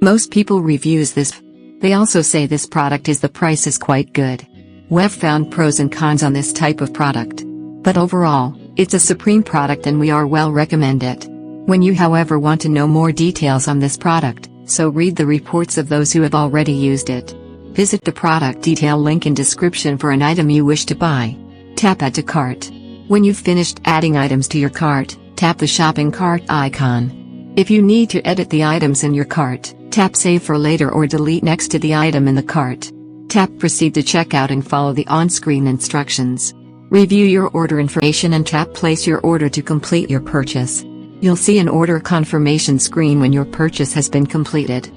Most people reviews this. They also say this product the price is quite good. We've found pros and cons on this type of product. But overall, it's a supreme product and we are well recommend it. When you however want to know more details on this product, so read the reports of those who have already used it. Visit the product detail link in description for an item you wish to buy. Tap Add to Cart. When you've finished adding items to your cart, tap the shopping cart icon. If you need to edit the items in your cart, tap Save for later or delete next to the item in the cart. Tap Proceed to checkout and follow the on-screen instructions. Review your order information and tap Place your order to complete your purchase. You'll see an order confirmation screen when your purchase has been completed.